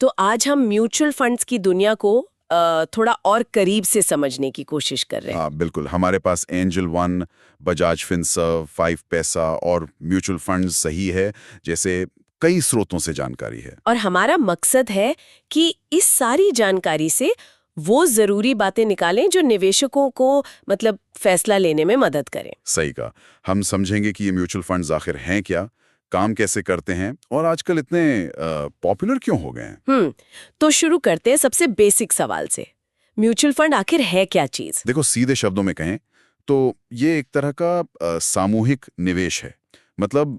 तो आज हम म्यूचुअल फंड्स की दुनिया को थोड़ा और करीब से समझने की कोशिश कर रहे हैं। हाँ बिल्कुल, हमारे पास एंजल वन, बजाज फिनसर्व, 5पैसा और म्यूचुअल फंड्स सही है जैसे कई स्रोतों से जानकारी है। और हमारा मकसद है कि इस सारी जानकारी से वो जरूरी बातें निकालें जो निवेशकों को मतलब फैसला लेने में मदद करें। सही कहा। हम समझेंगे कि ये म्यूचुअल फंड्स आखिर हैं क्या, काम कैसे करते हैं और आजकल इतने पॉपुलर क्यों हो गए हैं। तो शुरू करते हैं सबसे बेसिक सवाल से। म्यूचुअल फंड आखिर है क्या चीज? देखो, सीधे शब्दों में कहें तो ये एक तरह का सामूहिक निवेश है। मतलब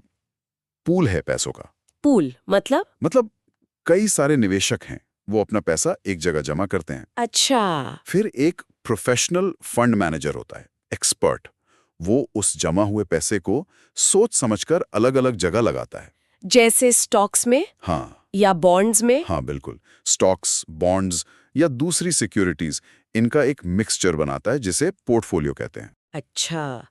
पूल है पैसों का। पूल मतलब? कई सारे निवेशक हैं, वो अपना पैसा एक जगह जमा करते हैं। अच्छा। फिर एक प्रोफेशनल फंड मैनेजर होता है, एक्सपर्ट। वो उस जमा हुए पैसे को सोच समझकर अलग अलग जगह लगाता है। जैसे स्टॉक्स में हाँ या बॉन्ड्स में? हाँ बिल्कुल, स्टॉक्स, बॉन्ड्स या दूसरी सिक्योरिटीज, इनका एक मिक्सचर बनाता है जिसे पोर्टफोलियो कहते हैं। अच्छा,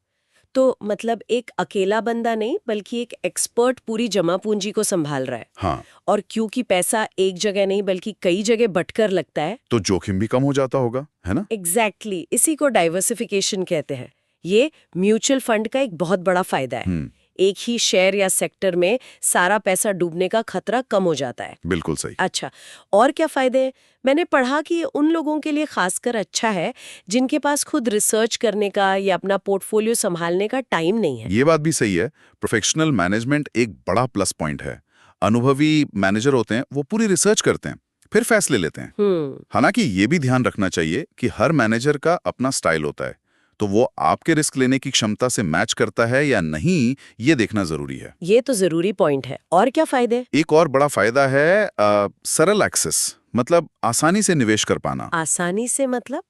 तो मतलब एक अकेला बंदा नहीं बल्कि एक एक्सपर्ट पूरी जमा पूंजी को संभाल रहा है। हाँ, और क्योंकि पैसा एक जगह नहीं बल्कि कई जगह बटकर लगता है, तो जोखिम भी कम हो जाता होगा, है ना? एग्जैक्टली इसी को डाइवर्सिफिकेशन कहते हैं। ये म्यूचुअल फंड का एक बहुत बड़ा फायदा है। एक ही शेयर या सेक्टर में सारा पैसा डूबने का खतरा कम हो जाता है। बिल्कुल सही। अच्छा, और क्या फायदे हैं? मैंने पढ़ा कि ये उन लोगों के लिए खासकर अच्छा है जिनके पास खुद रिसर्च करने का या अपना पोर्टफोलियो संभालने का टाइम नहीं है। ये बात भी सही है। प्रोफेशनल मैनेजमेंट एक बड़ा प्लस पॉइंट है। अनुभवी मैनेजर होते हैं, वो पूरी रिसर्च करते हैं, फिर फैसले लेते हैं। हालांकि ये भी ध्यान रखना चाहिए कि हर मैनेजर का अपना स्टाइल होता है, तो वो आपके रिस्क लेने की क्षमता से मैच करता है या नहीं, ये देखना जरूरी है। ये तो जरूरी पॉइंट है। और क्या फायदे? एक और बड़ा फायदा है सरल एक्सेस, मतलब आसानी से निवेश कर पाना। आसानी से मतलब?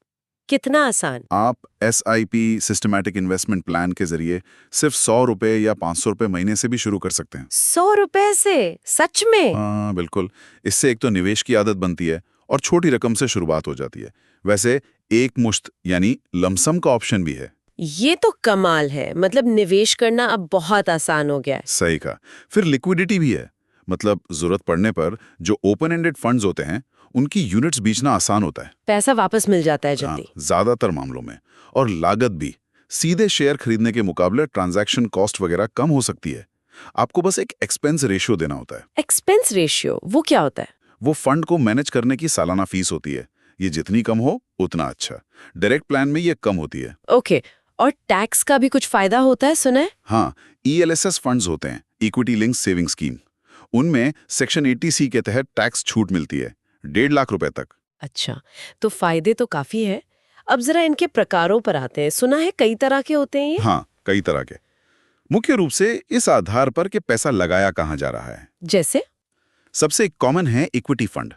कितना आसान? आप SIP सिस्टमैटिक इन्वेस्टमेंट प्लान के जरिए सिर्फ 100 रुपए या 500 रुपए महीने से भी शुरू कर सकते हैं। 100 रुपए से? सच में? हाँ बिल्कुल। इससे एक तो निवेश की आदत बनती है और छोटी रकम से शुरुआत हो जाती है। वैसे एक मुश्त यानी लमसम का ऑप्शन भी है। ये तो कमाल है। मतलब निवेश करना अब बहुत आसान हो गया है। सही कहा। फिर लिक्विडिटी भी है, मतलब जरूरत पड़ने पर जो ओपन एंडेड फंड्स होते हैं उनकी यूनिट्स बेचना आसान होता है। पैसा वापस मिल जाता है हाँ, जल्दी। ज्यादातर मामलों में। और लागत भी सीधे शेयर खरीदने के मुकाबले ट्रांजैक्शन कॉस्ट वगैरह कम हो सकती है। आपको बस एक एक्सपेंस रेशियो देना होता है। एक्सपेंस रेशियो वो क्या होता है? वो फंड को मैनेज करने की सालाना फीस होती है। ये जितनी कम हो उतना अच्छा। डायरेक्ट प्लान में ये कम होती है। ओके, और टैक्स का भी कुछ फायदा होता है सुना है? हाँ, ELSS फंड्स होते हैं, इक्विटी लिंक सेविंग स्कीम। उनमें सेक्शन 80C के तहत टैक्स छूट मिलती है, 1.5 लाख रुपए तक। अच्छा, तो फायदे तो काफी है। अब जरा इनके प्रकारों पर आते हैं। सुना है कई तरह के होते हैं ये? हाँ, कई तरह के। मुख्य रूप से इस आधार पर कि पैसा लगाया कहाँ जा रहा है। जैसे? सबसे कॉमन है इक्विटी फंड।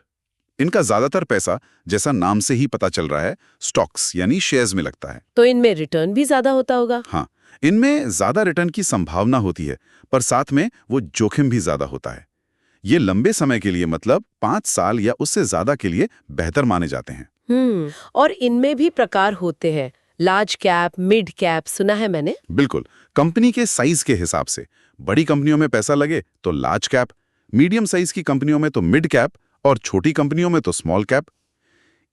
इनका ज्यादातर पैसा, जैसा नाम से ही पता चल रहा है, स्टॉक्स यानी शेयर्स में लगता है। तो इनमें रिटर्न भी ज्यादा होता होगा? हाँ, इनमें ज्यादा रिटर्न की संभावना होती है, पर साथ में वो जोखिम भी ज्यादा होता है। ये लंबे समय के लिए, मतलब 5 साल या उससे ज्यादा के लिए बेहतर माने जाते हैं। और इनमें भी प्रकार होते हैं, लार्ज कैप, मिड कैप, सुना है मैंने। बिल्कुल, कंपनी के साइज के हिसाब से। बड़ी कंपनियों में पैसा लगे तो लार्ज कैप, मीडियम साइज की कंपनियों में तो मिड कैप और छोटी कंपनियों में तो स्मॉल कैप।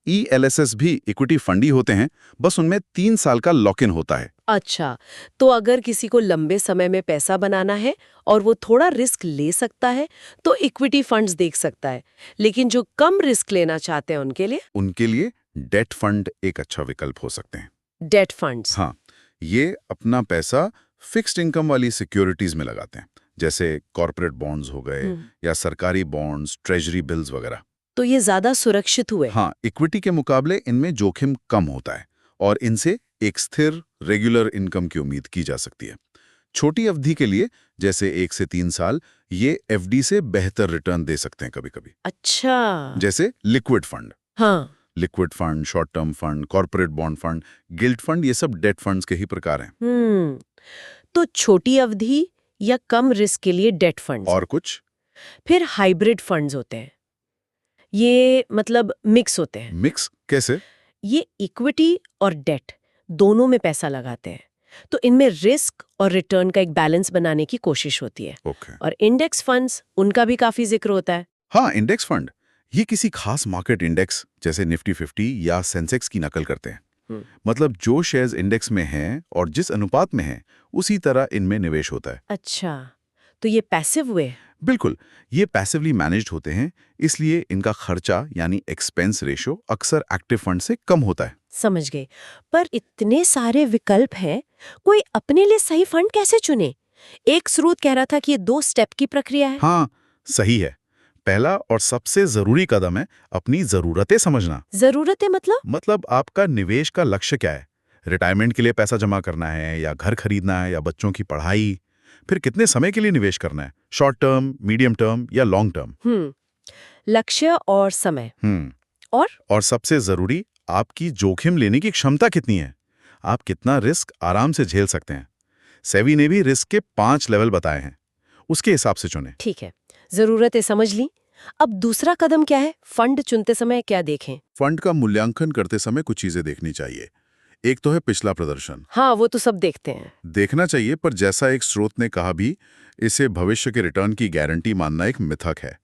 ELSS भी इक्विटी फंड ही होते हैं, बस उनमें 3 साल का लॉक इन होता है। अच्छा, तो अगर किसी को लंबे समय में पैसा बनाना है और वो थोड़ा रिस्क ले सकता है तो इक्विटी फंड्स देख सकता है, लेकिन जो कम रिस्क लेना चाहते हैं उनके लिए डेट फंड एक अच्छा विकल्प हो सकते हैं। Date funds? हाँ, ये अपना पैसा फिक्स्ड इनकम वाली सिक्योरिटीज में लगाते हैं, जैसे कॉर्पोरेट बॉन्ड्स हो गए या सरकारी बॉन्ड्स, ट्रेजरी बिल्स वगैरह। तो ये ज्यादा सुरक्षित हुए? हाँ, इक्विटी के मुकाबले इनमें जोखिम कम होता है और इनसे एक स्थिर रेगुलर इनकम की उम्मीद की जा सकती है। छोटी अवधि के लिए, जैसे 1 से 3 साल, ये FD से बेहतर रिटर्न दे सकते हैं कभी-कभी। अच्छा। जैसे लिक्विड फंड। हाँ। Liquid fund, short term fund, corporate bond fund, guilt fund, ये सब डेट फंड्स के ही प्रकार हैं। तो छोटी अवधि या कम रिस्क के लिए डेट फंड्स। और कुछ फिर हाइब्रिड फंड्स होते हैं, ये मतलब मिक्स होते हैं। मिक्स कैसे? ये इक्विटी और डेट दोनों में पैसा लगाते हैं, तो इनमें रिस्क और रिटर्न का एक बैलेंस बनाने की कोशिश होती है। ओके। और इंडेक्स फंड्स, उनका भी काफी जिक्र होता है। हाँ, इंडेक्स फंड ये किसी खास मार्केट इंडेक्स जैसे निफ्टी 50 या सेंसेक्स की नकल करते हैं। मतलब जो शेयर्स इंडेक्स में हैं और जिस अनुपात में हैं, उसी तरह इनमें निवेश होता है। अच्छा, तो ये पैसिव हुए। बिल्कुल, ये पैसिवली मैनेज्ड होते हैं, इसलिए इनका खर्चा यानी एक्सपेंस रेशो अक्सर एक्टिव फंड से कम होता है। समझ गए। पर इतने सारे विकल्प हैं, कोई अपने लिए सही फंड कैसे चुने? एक स्रोत कह रहा था कि ये 2 स्टेप की प्रक्रिया है। हाँ, सही है। पहला और सबसे जरूरी कदम है अपनी जरूरतें समझना। जरूरत है मतलब आपका निवेश का लक्ष्य क्या है? रिटायरमेंट के लिए पैसा जमा करना है या घर खरीदना है या बच्चों की पढ़ाई? फिर कितने समय के लिए निवेश करना है? शॉर्ट टर्म, मीडियम टर्म या लॉन्ग टर्म? लक्ष्य और समय। और सबसे जरूरी, आपकी जोखिम लेने की क्षमता कितनी है? आप कितना रिस्क आराम से झेल सकते हैं? सेबी ने भी रिस्क के 5 लेवल बताए हैं, उसके हिसाब से चुनें। ठीक है, जरूरतें समझ ली। अब दूसरा कदम क्या है? फंड चुनते समय क्या देखें? फंड का मूल्यांकन करते समय कुछ चीजें देखनी चाहिए। एक तो है पिछला प्रदर्शन। हाँ, वो तो सब देखते हैं। देखना चाहिए, पर जैसा एक स्रोत ने कहा भी, इसे भविष्य के रिटर्न की गारंटी मानना एक मिथक है।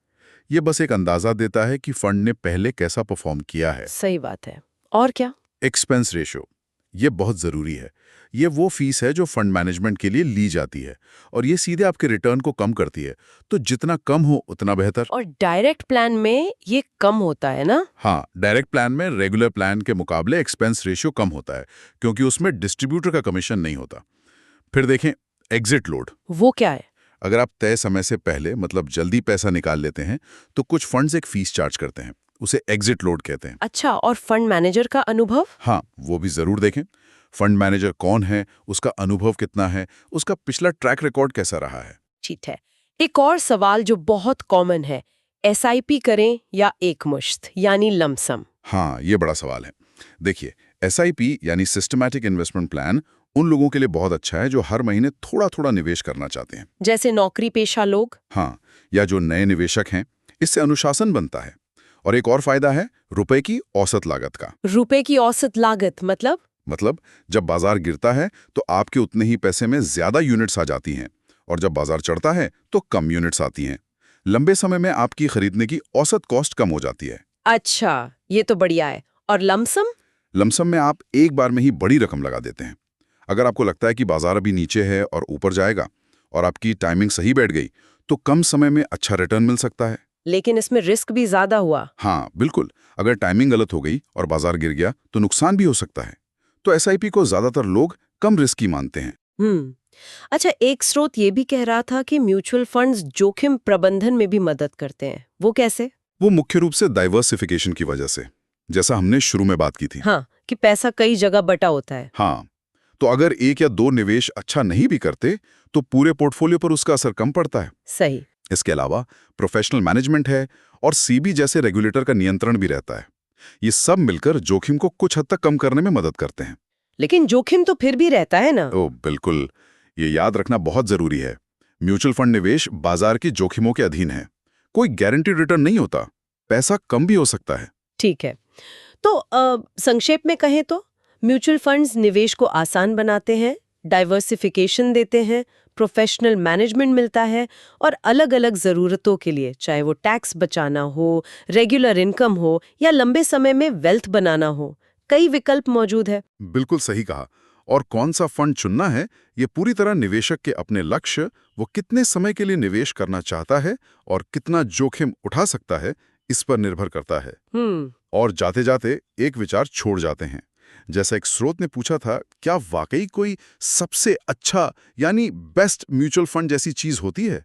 ये बस एक अंदाजा देता है कि फंड ने पहले कैसा परफॉर्म किया है। सही बात है। और क्या? एक्सपेंस रेशो, ये बहुत जरूरी है। ये वो फीस है जो फंड मैनेजमेंट के लिए ली जाती है और ये सीधे आपके रिटर्न को कम करती है, तो जितना कम हो उतना बेहतर। और डायरेक्ट प्लान में ये कम होता है ना? हाँ, डायरेक्ट प्लान में रेगुलर प्लान के मुकाबले एक्सपेंस रेशियो कम होता है, क्योंकि उसमें डिस्ट्रीब्यूटर का कमीशन नहीं होता। फिर देखें एग्जिट लोड। वो क्या है? अगर आप तय समय से पहले मतलब जल्दी पैसा निकाल लेते हैं तो कुछ फंड्स एक फीस चार्ज करते हैं, उसे एग्जिट लोड कहते हैं। अच्छा, और फंड मैनेजर का अनुभव? हाँ, वो भी जरूर देखें। फंड मैनेजर कौन है, उसका अनुभव कितना है, उसका पिछला ट्रैक रिकॉर्ड कैसा रहा है। ठीक है। एक और सवाल जो बहुत कॉमन है, एसआईपी करें या एकमुश्त यानी लमसम? हाँ, ये बड़ा सवाल है। देखिए, एसआईपी यानी सिस्टमैटिक इन्वेस्टमेंट प्लान उन लोगों के लिए बहुत अच्छा है जो हर महीने थोड़ा थोड़ा निवेश करना चाहते हैं। जैसे नौकरी पेशा लोग? हाँ, या जो नए निवेशक हैं। इससे अनुशासन बनता है। और एक और फायदा है रुपए की औसत लागत का। रुपए की औसत लागत मतलब जब बाजार गिरता है तो आपके उतने ही पैसे में ज्यादा यूनिट्स आ जाती हैं, और जब बाजार चढ़ता है तो कम यूनिट्स आती हैं। लंबे समय में आपकी खरीदने की औसत कॉस्ट कम हो जाती है। अच्छा, ये तो बढ़िया है। और लमसम? लमसम में आप एक बार में ही बड़ी रकम लगा देते हैं। अगर आपको लगता है कि बाजार अभी नीचे है और ऊपर जाएगा और आपकी टाइमिंग सही बैठ गई, तो कम समय में अच्छा रिटर्न मिल सकता है। लेकिन इसमें रिस्क भी ज्यादा हुआ। हाँ, बिल्कुल। अगर टाइमिंग गलत हो गई और बाजार गिर गया तो नुकसान भी हो सकता है। तो एसआईपी को ज्यादातर लोग कम रिस्की मानते हैं। अच्छा, एक स्रोत ये भी कह रहा था कि म्यूचुअल फंड्स जोखिम प्रबंधन में भी मदद करते हैं। वो कैसे? वो मुख्य रूप से डाइवर्सिफिकेशन की वजह से, जैसा हमने शुरू में बात की थी। हाँ, कि पैसा कई जगह बटा होता है। हाँ, तो अगर एक या दो निवेश अच्छा नहीं भी करते तो पूरे पोर्टफोलियो पर उसका असर कम पड़ता है। सही। इसके अलावा प्रोफेशनल मैनेजमेंट है और सीबी जैसे रेगुलेटर का नियंत्रण भी रहता है। ये सब मिलकर जोखिम को कुछ हद तक कम करने में मदद करते हैं। लेकिन जोखिम तो फिर भी रहता है ना? ओह बिल्कुल, ये याद रखना बहुत जरूरी है। म्यूचुअल फंड निवेश बाजार की जोखिमों के अधीन है। कोई गारंटीड रिटर्न नहीं होता, पैसा कम भी हो सकता है। ठीक है, तो संक्षेप में कहें तो म्यूचुअल फंड्स निवेश को आसान बनाते हैं, डाइवर्सिफिकेशन देते हैं, प्रोफेशनल मैनेजमेंट मिलता है और अलग-अलग ज़रूरतों के लिए, चाहे वो टैक्स बचाना हो, रेगुलर इनकम हो या लंबे समय में वेल्थ बनाना हो, कई विकल्प मौजूद है। बिल्कुल सही कहा। और कौन सा फंड चुनना है, ये पूरी तरह निवेशक के अपने लक्ष्य, वो कितने समय के लिए निवेश करना चाहता है और कितना जोखिम उठा सकता है, इस पर निर्भर करता है। और जाते जाते एक विचार छोड़ जाते हैं। जैसा एक स्रोत ने पूछा था, क्या वाकई कोई सबसे अच्छा यानी बेस्ट म्यूचुअल फंड जैसी चीज होती है?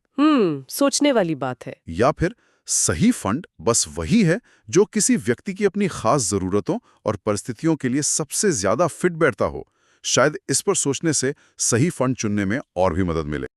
सोचने वाली बात है। या फिर सही फंड बस वही है जो किसी व्यक्ति की अपनी खास जरूरतों और परिस्थितियों के लिए सबसे ज्यादा फिट बैठता हो? शायद इस पर सोचने से सही फंड चुनने में और भी मदद मिले।